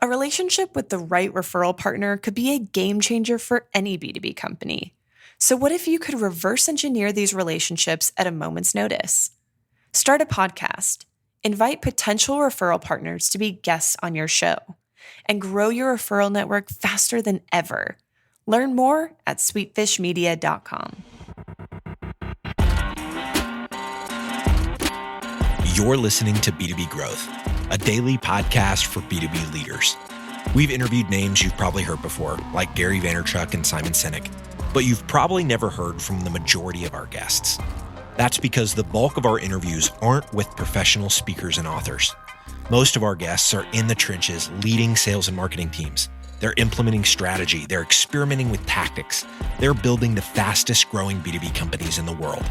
A relationship with the right referral partner could be a game changer for any B2B company. So what if you could reverse engineer these relationships at a moment's notice? Start a podcast, invite potential referral partners to be guests on your show, and grow your referral network faster than ever. Learn more at sweetfishmedia.com. You're listening to B2B Growth, a daily podcast for B2B leaders. We've interviewed names you've probably heard before, like Gary Vaynerchuk and Simon Sinek, but you've probably never heard from the majority of our guests. That's because the bulk of our interviews aren't with professional speakers and authors. Most of our guests are in the trenches leading sales and marketing teams. They're implementing strategy. They're experimenting with tactics. They're building the fastest growing B2B companies in the world.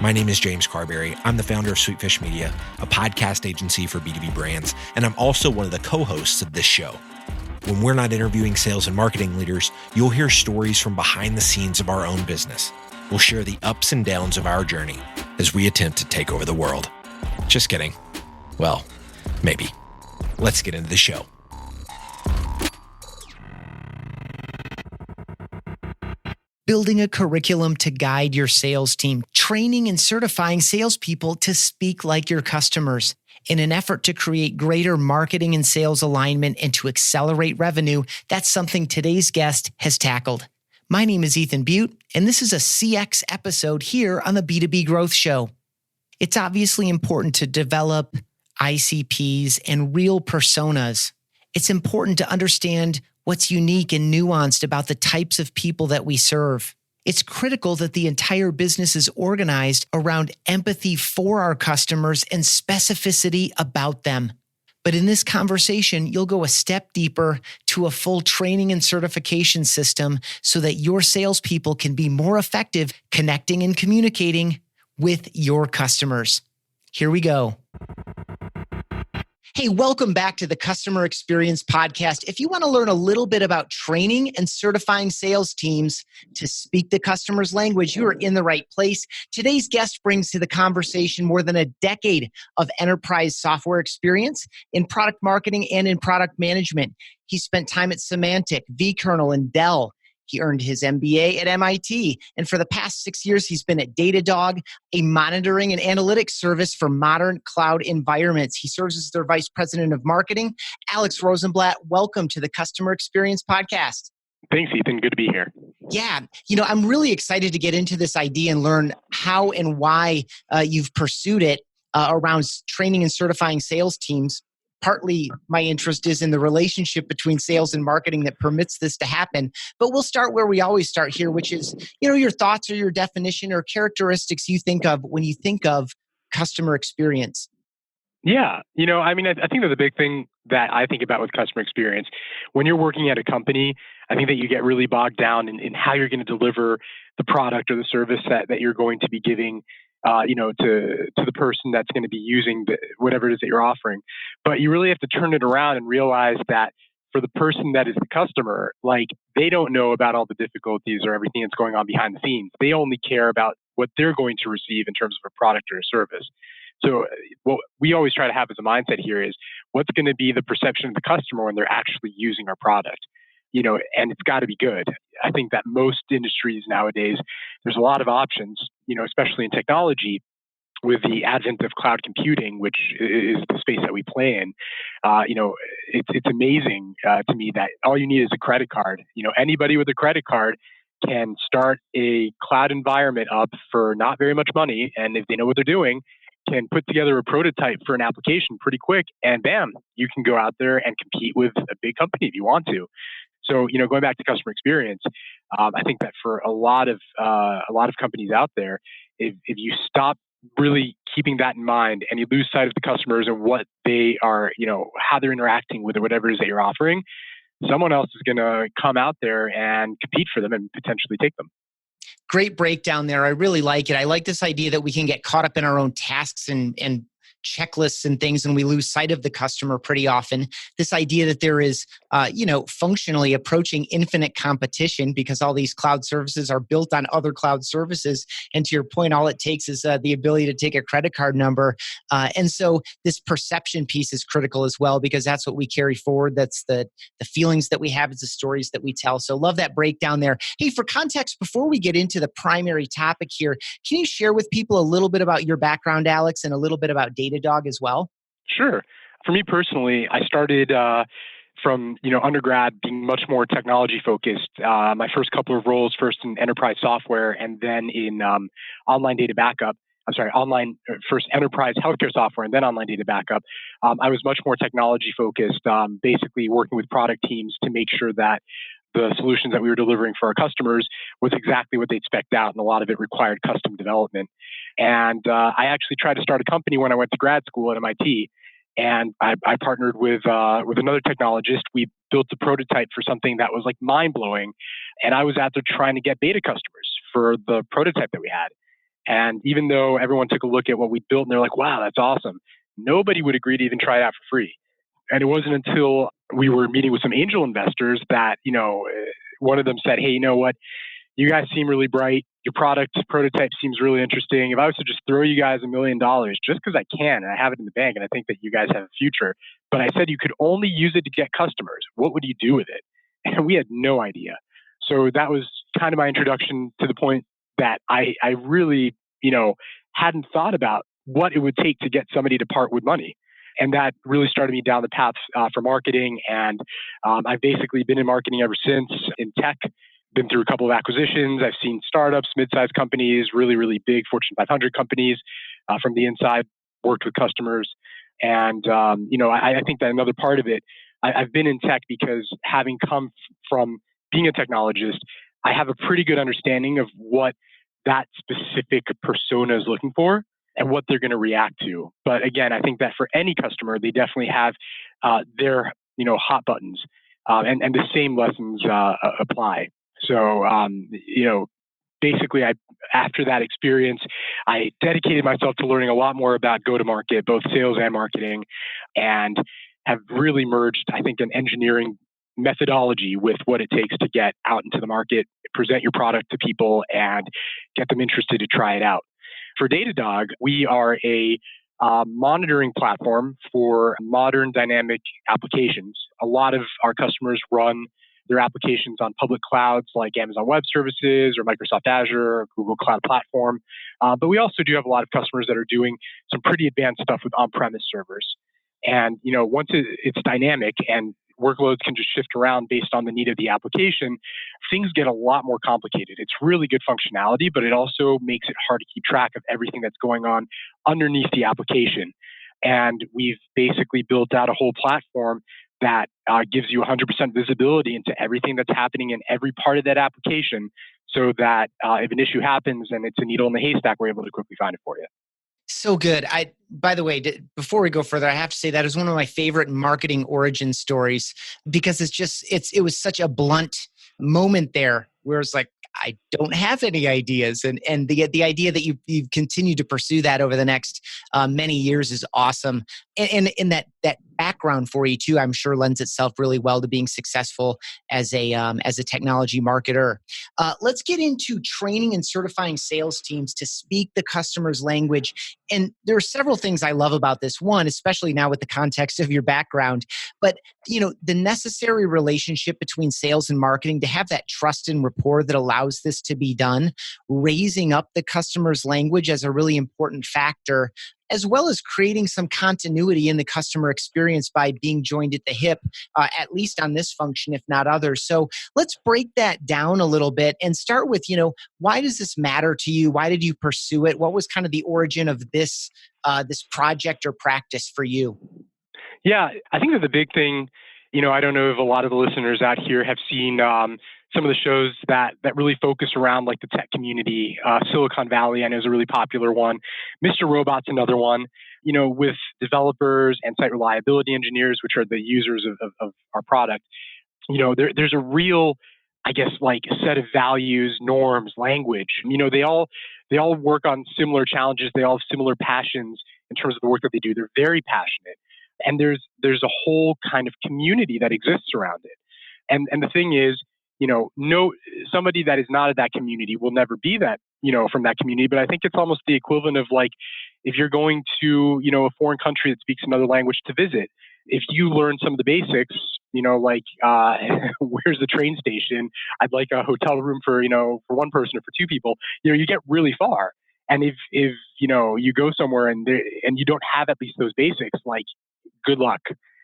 My name is James Carberry. I'm the founder of Sweetfish Media, a podcast agency for B2B brands, and I'm also one of the co-hosts of this show. When we're not interviewing sales and marketing leaders, you'll hear stories from behind the scenes of our own business. We'll share the ups and downs of our journey as we attempt to take over the world. Just kidding. Well, maybe. Let's get into the show. Building a curriculum to guide your sales team, training and certifying salespeople to speak like your customers. In an effort to create greater marketing and sales alignment and to accelerate revenue, that's something today's guest has tackled. My name is Ethan Beute, and this is a CX episode here on the B2B Growth Show. It's obviously important to develop ICPs and real personas. It's important to understand what's unique and nuanced about the types of people that we serve. It's critical that the entire business is organized around empathy for our customers and specificity about them. But in this conversation, you'll go a step deeper to a full training and certification system so that your salespeople can be more effective connecting and communicating with your customers. Here we go. Hey, welcome back to the Customer Experience Podcast. If you want to learn a little bit about training and certifying sales teams to speak the customer's language, you are in the right place. Today's guest brings to the conversation more than a decade of enterprise software experience in product marketing and in product management. He spent time at Symantec, vKernel, and Dell. He earned his MBA at MIT, and for the past 6 years, he's been at Datadog, a monitoring and analytics service for modern cloud environments. He serves as their vice president of marketing. Alex Rosemblat, welcome to the Customer Experience Podcast. Thanks, Ethan. Good to be here. Yeah, I'm really excited to get into this idea and learn how and why you've pursued it around training and certifying sales teams. Partly my interest is in the relationship between sales and marketing that permits this to happen. But we'll start where we always start here, which is, your thoughts or your definition or characteristics you think of when you think of customer experience. Yeah. I think that the big thing that I think about with customer experience, when you're working at a company, I think that you get really bogged down in how you're going to deliver the product or the service that you're going to be giving to the person that's going to be using whatever it is that you're offering. But you really have to turn it around and realize that for the person that is the customer, they don't know about all the difficulties or everything that's going on behind the scenes. They only care about what they're going to receive in terms of a product or a service. So what we always try to have as a mindset here is what's going to be the perception of the customer when they're actually using our product. And it's got to be good. I think that most industries nowadays, there's a lot of options, especially in technology with the advent of cloud computing, which is the space that we play in. It's amazing to me that all you need is a credit card. Anybody with a credit card can start a cloud environment up for not very much money. And if they know what they're doing, can put together a prototype for an application pretty quick, and bam, you can go out there and compete with a big company if you want to. So, going back to customer experience, I think that for a lot of companies out there, if you stop really keeping that in mind and you lose sight of the customers and what they are, how they're interacting with or whatever it is that you're offering, someone else is going to come out there and compete for them and potentially take them. Great breakdown there. I really like it. I like this idea that we can get caught up in our own tasks and checklists and things, and we lose sight of the customer pretty often. This idea that there is, functionally approaching infinite competition because all these cloud services are built on other cloud services. And to your point, all it takes is the ability to take a credit card number. And so this perception piece is critical as well, because that's what we carry forward. That's the feelings that we have, it's the stories that we tell. So love that breakdown there. Hey, for context, before we get into the primary topic here, can you share with people a little bit about your background, Alex, and a little bit about Datadog as well? Sure. For me personally, I started from undergrad being much more technology focused. My first couple of roles, first in enterprise software, and then in online data backup. First enterprise healthcare software, and then online data backup. I was much more technology focused, basically working with product teams to make sure that the solutions that we were delivering for our customers was exactly what they'd spec'd out, and a lot of it required custom development. And I actually tried to start a company when I went to grad school at MIT, and I partnered with another technologist. We built a prototype for something that was like mind blowing, and I was out there trying to get beta customers for the prototype that we had. And even though everyone took a look at what we built and they're like, "Wow, that's awesome," nobody would agree to even try it out for free. And it wasn't until we were meeting with some angel investors that, one of them said, "Hey, you know what? You guys seem really bright. Your product prototype seems really interesting. If I was to just throw you guys $1 million just because I can, and I have it in the bank, and I think that you guys have a future, but I said you could only use it to get customers, what would you do with it?" And we had no idea. So that was kind of my introduction to the point that I really, hadn't thought about what it would take to get somebody to part with money. And that really started me down the path for marketing. And I've basically been in marketing ever since, in tech, been through a couple of acquisitions. I've seen startups, mid-sized companies, really, really big Fortune 500 companies from the inside, worked with customers. And, I think that another part of it, I've been in tech because having come from being a technologist, I have a pretty good understanding of what that specific persona is looking for and what they're going to react to. But again, I think that for any customer, they definitely have their hot buttons, and the same lessons apply. So basically, after that experience, I dedicated myself to learning a lot more about go-to-market, both sales and marketing, and have really merged, I think, an engineering methodology with what it takes to get out into the market, present your product to people, and get them interested to try it out. For Datadog, we are a monitoring platform for modern dynamic applications. A lot of our customers run their applications on public clouds like Amazon Web Services or Microsoft Azure or Google Cloud Platform. But we also do have a lot of customers that are doing some pretty advanced stuff with on-premise servers. And once it's dynamic and workloads can just shift around based on the need of the application, things get a lot more complicated. It's really good functionality, but it also makes it hard to keep track of everything that's going on underneath the application. And we've basically built out a whole platform that gives you 100% visibility into everything that's happening in every part of that application, so that if an issue happens and it's a needle in the haystack, we're able to quickly find it for you. So good. By the way, before we go further, I have to say that is one of my favorite marketing origin stories, because it was such a blunt moment there where it's like, I don't have any ideas. And the idea that you've continued to pursue that over the next many years is awesome. And that background for you too, I'm sure lends itself really well to being successful as a technology marketer. Let's get into training and certifying sales teams to speak the customer's language. And there are several things I love about this. One, especially now with the context of your background, but the necessary relationship between sales and marketing to have that trust and rapport that allows this to be done, raising up the customer's language as a really important factor, as well as creating some continuity in the customer experience by being joined at the hip, at least on this function, if not others. So let's break that down a little bit and start with, why does this matter to you? Why did you pursue it? What was kind of the origin of this project or practice for you? Yeah, I think that the big thing, I don't know if a lot of the listeners out here have seen some of the shows that really focus around like the tech community. Silicon Valley, I know, is a really popular one. Mr. Robot's another one. With developers and site reliability engineers, which are the users of our product. There's a real, I guess, like a set of values, norms, language. They all work on similar challenges. They all have similar passions in terms of the work that they do. They're very passionate. And there's a whole kind of community that exists around it. And the thing is, no, somebody that is not of that community will never be that, from that community. But I think it's almost the equivalent of like, if you're going to, a foreign country that speaks another language to visit, if you learn some of the basics, like, where's the train station? I'd like a hotel room for one person or for two people, you get really far. And if you go somewhere and you don't have at least those basics, like, good luck.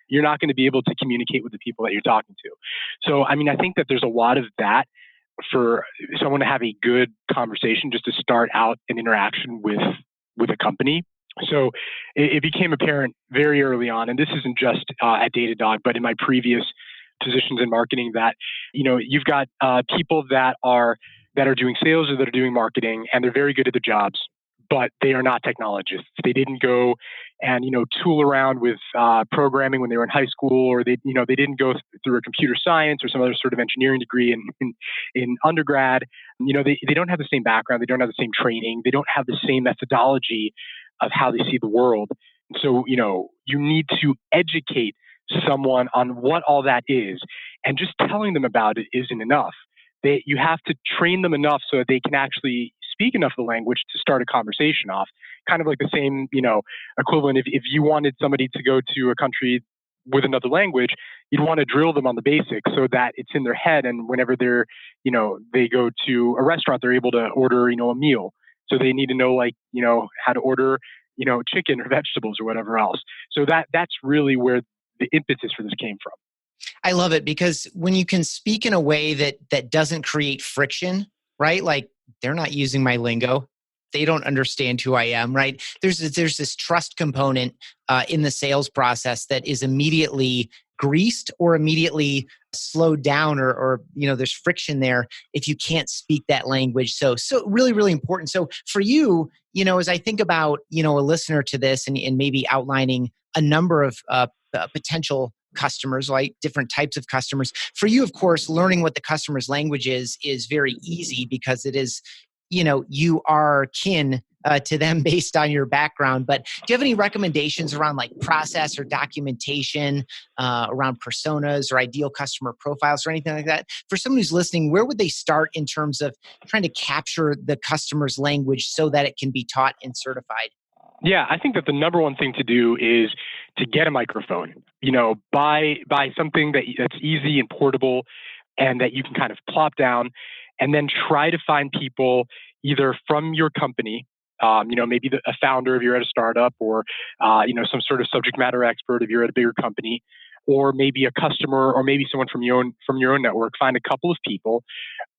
You're not going to be able to communicate with the people that you're talking to. So, I think that there's a lot of that for someone to have a good conversation just to start out an interaction with a company. So it became apparent very early on, and this isn't just at Datadog, but in my previous positions in marketing, that you've got people that are doing sales or that are doing marketing, and they're very good at their jobs, but they are not technologists. They didn't go and tool around with programming when they were in high school, or they didn't go through a computer science or some other sort of engineering degree in undergrad. They don't have the same background, they don't have the same training, they don't have the same methodology of how they see the world. So you need to educate someone on what all that is, and just telling them about it isn't enough. You have to train them enough so that they can actually speak enough of the language to start a conversation off. Kind of like the same, equivalent. If you wanted somebody to go to a country with another language, you'd want to drill them on the basics so that it's in their head. And whenever they go to a restaurant, they're able to order, a meal. So they need to know, like, how to order, chicken or vegetables or whatever else. So that's really where the impetus for this came from. I love it, because when you can speak in a way that doesn't create friction, right? Like, they're not using my lingo. They don't understand who I am, right? There's this trust component in the sales process that is immediately greased or immediately slowed down, or there's friction there if you can't speak that language. So really, really important. So for you, as I think about, a listener to this and maybe outlining a number of potential customers, like different types of customers. For you, of course, learning what the customer's language is very easy, because it is, you are kin to them based on your background. But do you have any recommendations around like process or documentation, around personas or ideal customer profiles or anything like that? For someone who's listening, where would they start in terms of trying to capture the customer's language so that it can be taught and certified? Yeah, I think that the number one thing to do is to get a microphone. Buy something that's easy and portable, and that you can kind of plop down, and then try to find people either from your company, maybe a founder if you're at a startup, or some sort of subject matter expert if you're at a bigger company, or maybe a customer, or maybe someone from your own network. Find a couple of people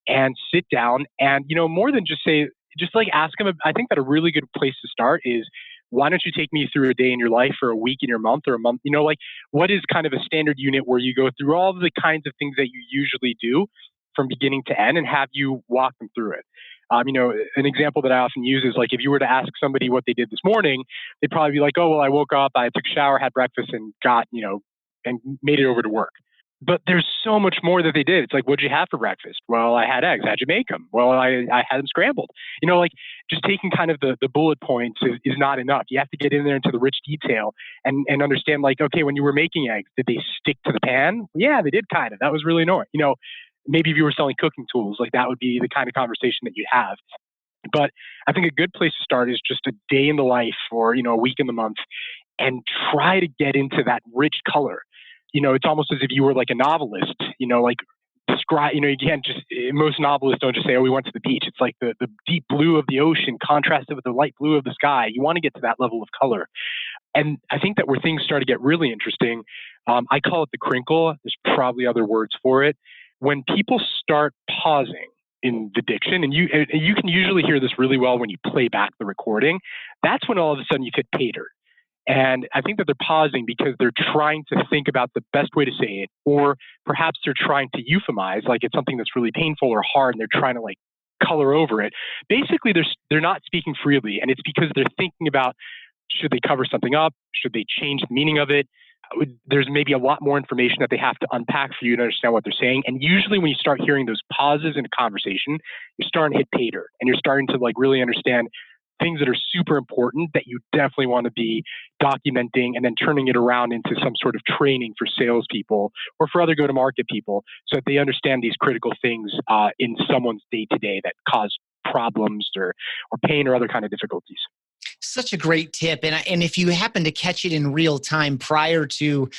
and sit down, and more than just say. Just like ask them. I think that a really good place to start is, why don't you take me through a day in your life, or a week in your month, or a month? Like, what is kind of a standard unit where you go through all the kinds of things that you usually do from beginning to end, and have you walk them through it. An example that I often use is, like, if you were to ask somebody what they did this morning, they'd probably be like, oh, well, I woke up, I took a shower, had breakfast, and and made it over to work. But there's so much more that they did. It's like, what'd you have for breakfast? Well, I had eggs. How'd you make them? Well, I had them scrambled. Like, just taking kind of the bullet points is not enough. You have to get in there into the rich detail and understand, like, okay, when you were making eggs, did they stick to the pan? Yeah, they did kind of. That was really annoying. Maybe if you were selling cooking tools, like, that would be the kind of conversation that you have. But I think a good place to start is just a day in the life, or, a week in the month, and try to get into that rich color. It's almost as if you were like a novelist, like describe, you can't just, most novelists don't just say, oh, we went to the beach. It's like the deep blue of the ocean contrasted with the light blue of the sky. You want to get to that level of color. And I think that where things start to get really interesting, I call it the crinkle. There's probably other words for it. When people start pausing in the diction, and you can usually hear this really well when you play back the recording, that's when all of a sudden you've hit pay dirt. And I think that they're pausing because they're trying to think about the best way to say it, or perhaps they're trying to euphemize, like it's something that's really painful or hard, and they're trying to like color over it. Basically, they're not speaking freely, and it's because they're thinking about, should they cover something up? Should they change the meaning of it? There's maybe a lot more information that they have to unpack for you to understand what they're saying. And usually when you start hearing those pauses in a conversation, you're starting to hit pay dirt, and you're starting to like really understand things that are super important that you definitely want to be documenting and then turning it around into some sort of training for salespeople or for other go-to-market people so that they understand these critical things in someone's day-to-day that cause problems or pain or other kind of difficulties. Such a great tip. And if you happen to catch it in real time prior to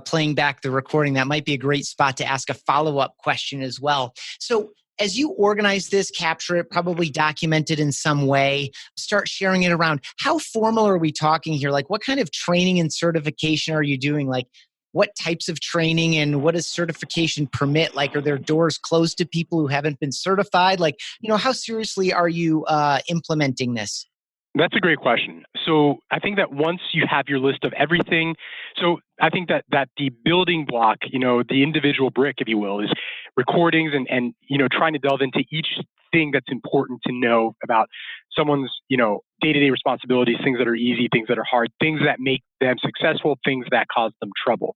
playing back the recording, that might be a great spot to ask a follow-up question as well. So as you organize this, capture it, probably document it in some way, start sharing it around, how formal are we talking here? Like what kind of training and certification are you doing? Like what types of training and what does certification permit? Like, are there doors closed to people who haven't been certified? Like, how seriously are you implementing this? That's a great question. So I think that once you have your list of everything, so I think that the building block, the individual brick, if you will, is recordings and trying to delve into each thing that's important to know about someone's, day-to-day responsibilities, things that are easy, things that are hard, things that make them successful, things that cause them trouble.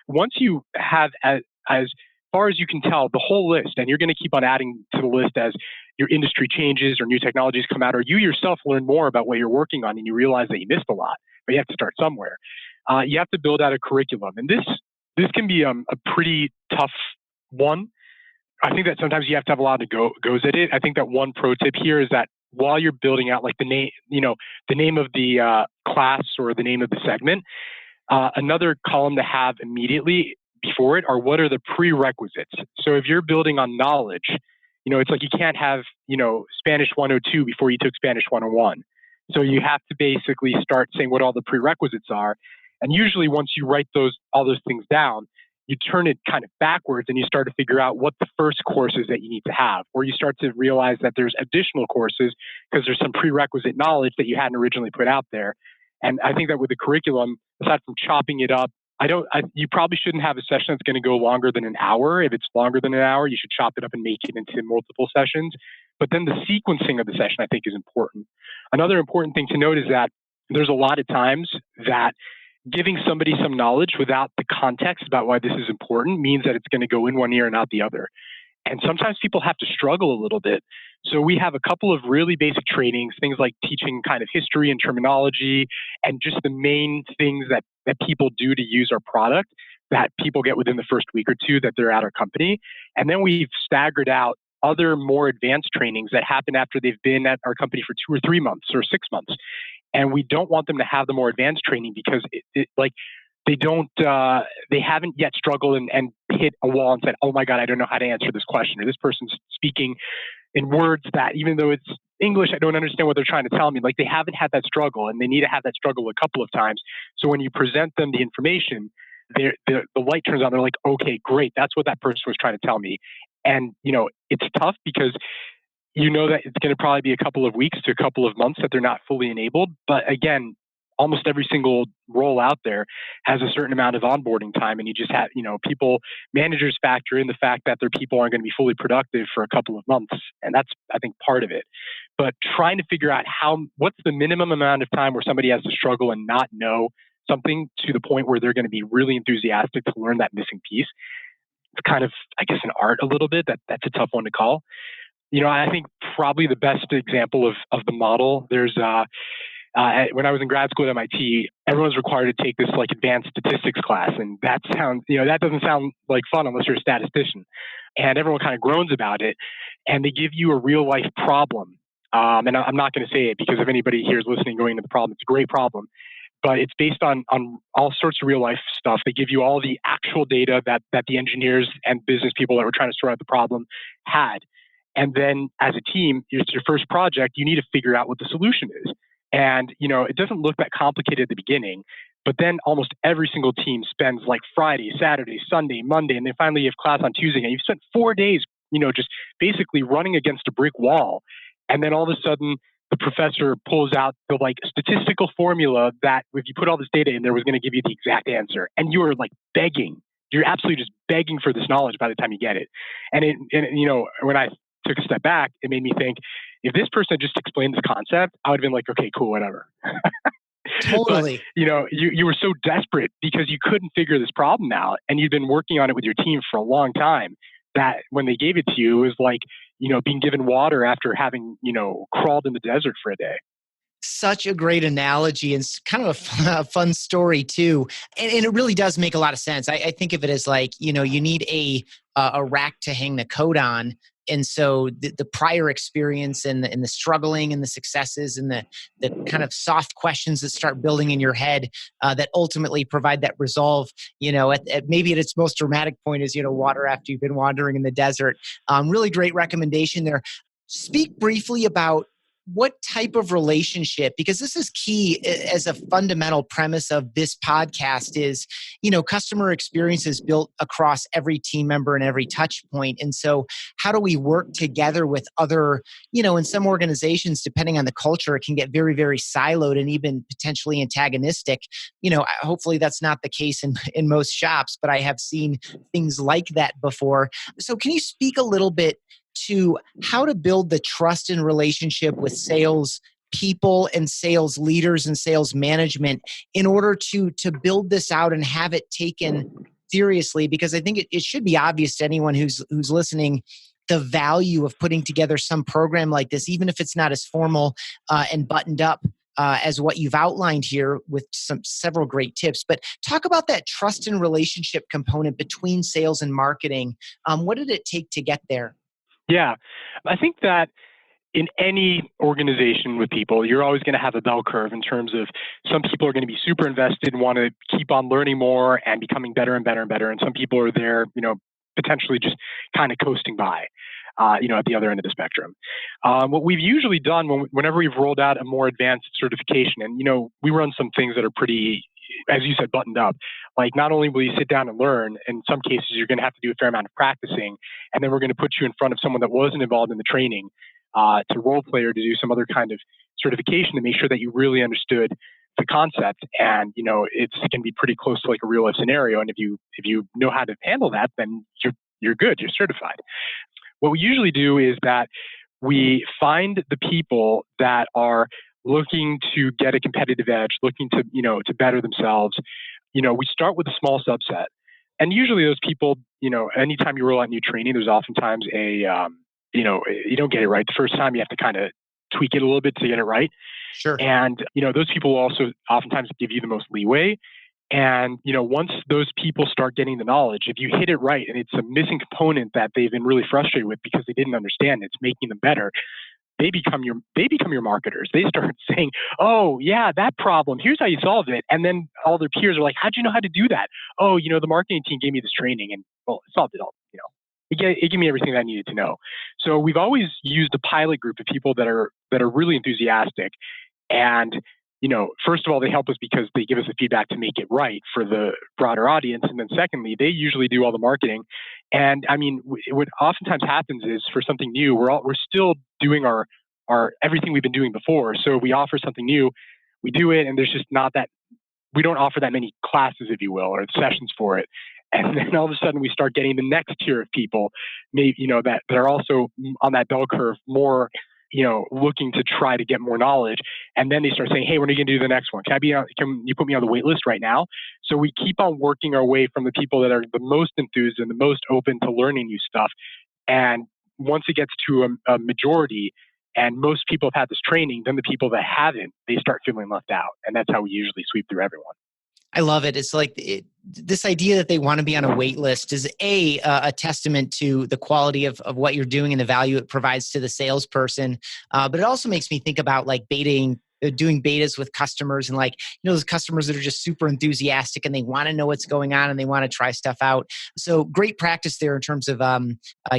Once you have as far as you can tell, the whole list, and you're going to keep on adding to the list as your industry changes or new technologies come out, or you yourself learn more about what you're working on and you realize that you missed a lot, but you have to start somewhere. You have to build out a curriculum. And this can be a pretty tough one. I think that sometimes you have to have a lot of goes at it. I think that one pro tip here is that while you're building out like the name of the class or the name of the segment, another column to have immediately before it are what are the prerequisites. So if you're building on knowledge, it's like you can't have, Spanish 102 before you took Spanish 101. So you have to basically start saying what all the prerequisites are. And usually once you write all those things down, you turn it kind of backwards and you start to figure out what the first courses that you need to have, or you start to realize that there's additional courses because there's some prerequisite knowledge that you hadn't originally put out there. And I think that with the curriculum, aside from chopping it up, you probably shouldn't have a session that's going to go longer than an hour. If it's longer than an hour, you should chop it up and make it into multiple sessions. But then the sequencing of the session, I think, is important. Another important thing to note is that there's a lot of times that giving somebody some knowledge without the context about why this is important means that it's going to go in one ear and out the other. And sometimes people have to struggle a little bit. So we have a couple of really basic trainings, things like teaching kind of history and terminology and just the main things that people do to use our product that people get within the first week or two that they're at our company. And then we've staggered out other more advanced trainings that happen after they've been at our company for 2 or 3 months or 6 months. And we don't want them to have the more advanced training because they haven't yet struggled and hit a wall and said, oh my God, I don't know how to answer this question. Or this person's speaking in words that even though it's English, I don't understand what they're trying to tell me. Like they haven't had that struggle and they need to have that struggle a couple of times. So when you present them the information, the light turns on. They're like, okay, great. That's what that person was trying to tell me. And, it's tough because that it's going to probably be a couple of weeks to a couple of months that they're not fully enabled. But again, almost every single role out there has a certain amount of onboarding time. And you just have, managers factor in the fact that their people aren't going to be fully productive for a couple of months. And that's, I think, part of it. But trying to figure out what's the minimum amount of time where somebody has to struggle and not know something to the point where they're going to be really enthusiastic to learn that missing piece. It's kind of, I guess, an art a little bit. That's a tough one to call. I think probably the best example of the model, there's when I was in grad school at MIT, everyone's required to take this like advanced statistics class. And that doesn't sound like fun unless you're a statistician. And everyone kind of groans about it. And they give you a real life problem. And I'm not going to say it because if anybody here is listening going into the problem, it's a great problem. But it's based on all sorts of real life stuff. They give you all the actual data that the engineers and business people that were trying to sort out the problem had. And then as a team, it's your first project, you need to figure out what the solution is. And, it doesn't look that complicated at the beginning, but then almost every single team spends like Friday, Saturday, Sunday, Monday, and then finally you have class on Tuesday. And you've spent 4 days, just basically running against a brick wall. And then all of a sudden, the professor pulls out the like statistical formula that if you put all this data in there was going to give you the exact answer. And you are like begging. You're absolutely just begging for this knowledge by the time you get it. And when I took a step back, it made me think, if this person had just explained this concept, I would have been like, okay, cool, whatever. Totally. But, you were so desperate because you couldn't figure this problem out and you'd been working on it with your team for a long time that when they gave it to you, it was like, being given water after having, crawled in the desert for a day. Such a great analogy and kind of a fun story too. And it really does make a lot of sense. I think of it as like, you need a rack to hang the coat on. And so the prior experience and the struggling and the successes and the kind of soft questions that start building in your head that ultimately provide that resolve, at maybe at its most dramatic point is, water after you've been wandering in the desert. Really great recommendation there. Speak briefly about what type of relationship, because this is key as a fundamental premise of this podcast is, customer experience is built across every team member and every touch point. And so how do we work together with other, in some organizations, depending on the culture, it can get very, very siloed and even potentially antagonistic. Hopefully that's not the case in most shops, but I have seen things like that before. So can you speak a little bit to how to build the trust and relationship with sales people and sales leaders and sales management in order to build this out and have it taken seriously? Because I think it should be obvious to anyone who's listening the value of putting together some program like this, even if it's not as formal and buttoned up as what you've outlined here with several great tips. But talk about that trust and relationship component between sales and marketing. What did it take to get there? Yeah, I think that in any organization with people, you're always going to have a bell curve in terms of some people are going to be super invested and want to keep on learning more and becoming better and better and better. And some people are there, potentially just kind of coasting by, at the other end of the spectrum. What we've usually done whenever we've rolled out a more advanced certification, and, we run some things that are pretty, as you said, buttoned up. Like, not only will you sit down and learn, in some cases you're going to have to do a fair amount of practicing, and then we're going to put you in front of someone that wasn't involved in the training to role play or to do some other kind of certification to make sure that you really understood the concept. And it's going to be pretty close to like a real life scenario. And if you know how to handle that, then you're good. You're certified. What we usually do is that we find the people that are looking to get a competitive edge, looking to, to better themselves. We start with a small subset. And usually those people, anytime you roll out new training, there's oftentimes you don't get it right the first time. You have to kind of tweak it a little bit to get it right. Sure. And, those people will also oftentimes give you the most leeway. And, once those people start getting the knowledge, if you hit it right and it's a missing component that they've been really frustrated with because they didn't understand, it's making them better. They become your marketers. They start saying, "Oh, yeah, that problem. Here's how you solve it." And then all their peers are like, "How'd you know how to do that?" "Oh, the marketing team gave me this training, and well, it solved it all." It gave me everything that I needed to know. So we've always used a pilot group of people that are really enthusiastic, and first of all, they help us because they give us the feedback to make it right for the broader audience, and then secondly, they usually do all the marketing. And I mean, what oftentimes happens is for something new, we're still doing our everything we've been doing before. So we offer something new, we do it, and there's just not that we don't offer that many classes, if you will, or sessions for it. And then all of a sudden, we start getting the next tier of people, maybe that are also on that bell curve, more looking to try to get more knowledge. And then they start saying, "Hey, when are you going to do the next one? Can you put me on the wait list right now?" So we keep on working our way from the people that are the most enthused and the most open to learning new stuff. And once it gets to a majority, and most people have had this training, then the people that haven't, they start feeling left out. And that's how we usually sweep through everyone. I love it. It's like this idea that they want to be on a wait list is a testament to the quality of what you're doing and the value it provides to the salesperson. But it also makes me think about like doing betas with customers and those customers that are just super enthusiastic and they want to know what's going on and they want to try stuff out. So great practice there in terms of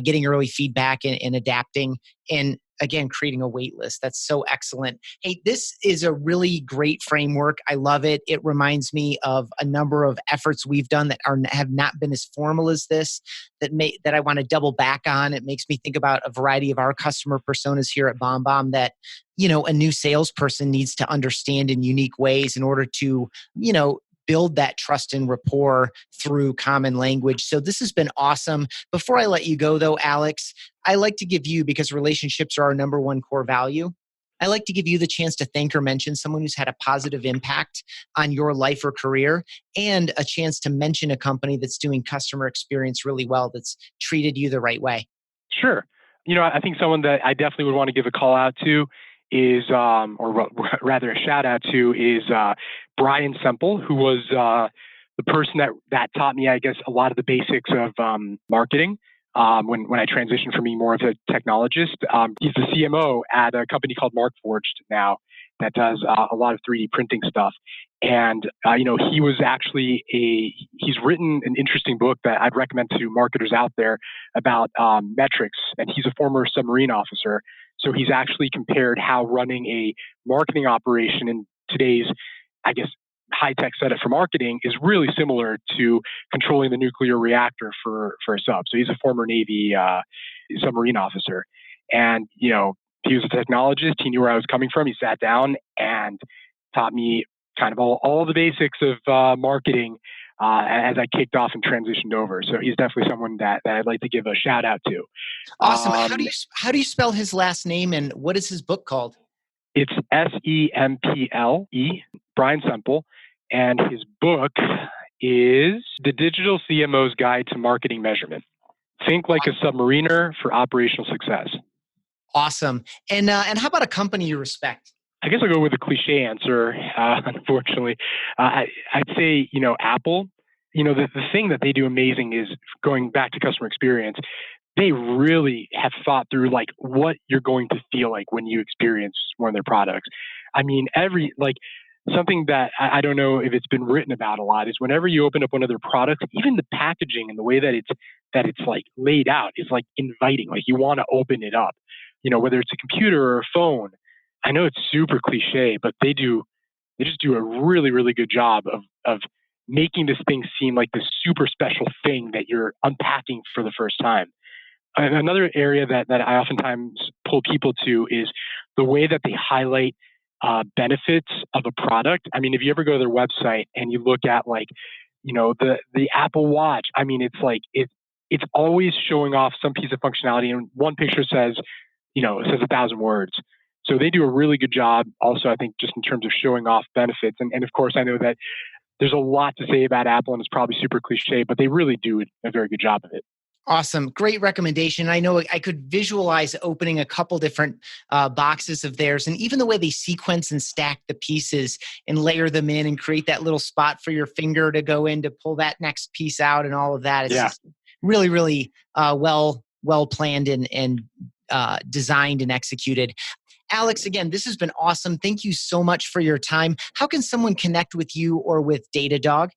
getting early feedback and adapting. And again, creating a wait list. That's so excellent. Hey, this is a really great framework. I love it. It reminds me of a number of efforts we've done that have not been as formal as this, that I want to double back on. It makes me think about a variety of our customer personas here at BombBomb that, a new salesperson needs to understand in unique ways in order to, build that trust and rapport through common language. So this has been awesome. Before I let you go though, Alex, I like to give you, because relationships are our number one core value, I like to give you the chance to thank or mention someone who's had a positive impact on your life or career, and a chance to mention a company that's doing customer experience really well, that's treated you the right way. Sure. I think someone that I definitely would want to give a call out to is, rather a shout out to, is Brian Semple, who was the person that taught me, I guess, a lot of the basics of marketing. When I transitioned from being more of a technologist, he's the CMO at a company called Markforged now that does a lot of 3D printing stuff. And, he was actually he's written an interesting book that I'd recommend to marketers out there about metrics. And he's a former submarine officer. So he's actually compared how running a marketing operation in today's, I guess, high-tech setup for marketing is really similar to controlling the nuclear reactor for a sub. So he's a former Navy submarine officer. And, he was a technologist. He knew where I was coming from. He sat down and taught me kind of all the basics of marketing as I kicked off and transitioned over. So he's definitely someone that I'd like to give a shout out to. Awesome. How do you spell his last name, and what is his book called? It's Semple, Brian Semple. And his book is The Digital CMO's Guide to Marketing Measurement. Think like a submariner for operational success. Awesome. And how about a company you respect? I guess I'll go with a cliche answer, unfortunately. I'd say, Apple. The thing that they do amazing is, going back to customer experience, they really have thought through what you're going to feel like when you experience one of their products. I mean, something that I don't know if it's been written about a lot is whenever you open up one of their products, even the packaging and the way that it's laid out is inviting. You want to open it up, whether it's a computer or a phone. I know it's super cliche, but they just do a really, really good job of making this thing seem like this super special thing that you're unpacking for the first time. And another area that I oftentimes pull people to is the way that they highlight benefits of a product. I mean, if you ever go to their website and you look at the Apple Watch, I mean, it's always showing off some piece of functionality, and one picture says, it says 1,000 words. So they do a really good job also, I think, just in terms of showing off benefits. And of course, I know that there's a lot to say about Apple, and it's probably super cliche, but they really do a very good job of it. Awesome. Great recommendation. I know I could visualize opening a couple different boxes of theirs, and even the way they sequence and stack the pieces and layer them in and create that little spot for your finger to go in to pull that next piece out and all of that. It's just really, really well planned and designed and executed. Alex, again, this has been awesome. Thank you so much for your time. How can someone connect with you or with Datadog?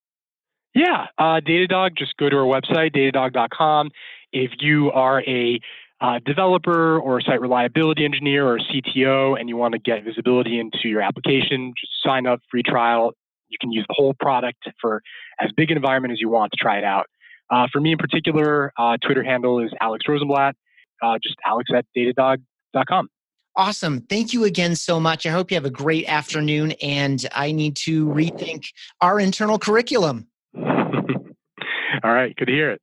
Yeah, Datadog, just go to our website, datadog.com. If you are a developer or a site reliability engineer or a CTO and you want to get visibility into your application, just sign up, free trial. You can use the whole product for as big an environment as you want to try it out. For me in particular, Twitter handle is Alex Rosemblat, just alex@datadog.com. Awesome. Thank you again so much. I hope you have a great afternoon, and I need to rethink our internal curriculum. All right. Good to hear it.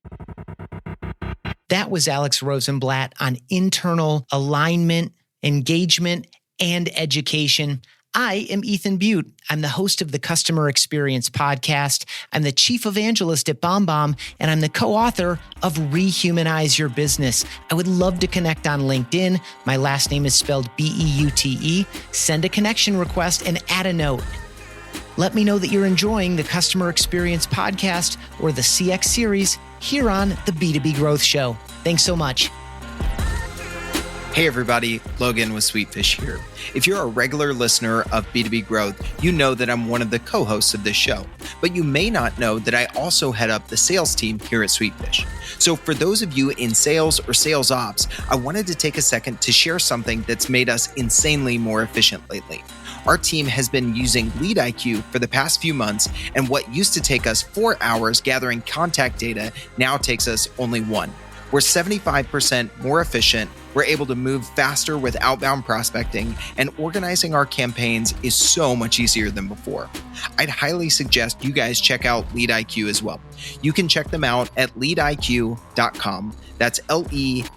That was Alex Rosemblat on internal alignment, engagement, and education. I am Ethan Beute. I'm the host of the Customer Experience Podcast. I'm the Chief Evangelist at BombBomb, and I'm the co-author of Rehumanize Your Business. I would love to connect on LinkedIn. My last name is spelled Beute. Send a connection request and add a note. Let me know that you're enjoying the Customer Experience Podcast or the CX series here on the B2B Growth Show. Thanks so much. Hey everybody, Logan with Sweetfish here. If you're a regular listener of B2B Growth, you know that I'm one of the co-hosts of this show, but you may not know that I also head up the sales team here at Sweetfish. So for those of you in sales or sales ops, I wanted to take a second to share something that's made us insanely more efficient lately. Our team has been using LeadIQ for the past few months, and what used to take us 4 hours gathering contact data now takes us only 1. We're 75% more efficient. We're able to move faster with outbound prospecting, and organizing our campaigns is so much easier than before. I'd highly suggest you guys check out LeadIQ as well. You can check them out at leadiq.com. That's LEADIQ.com.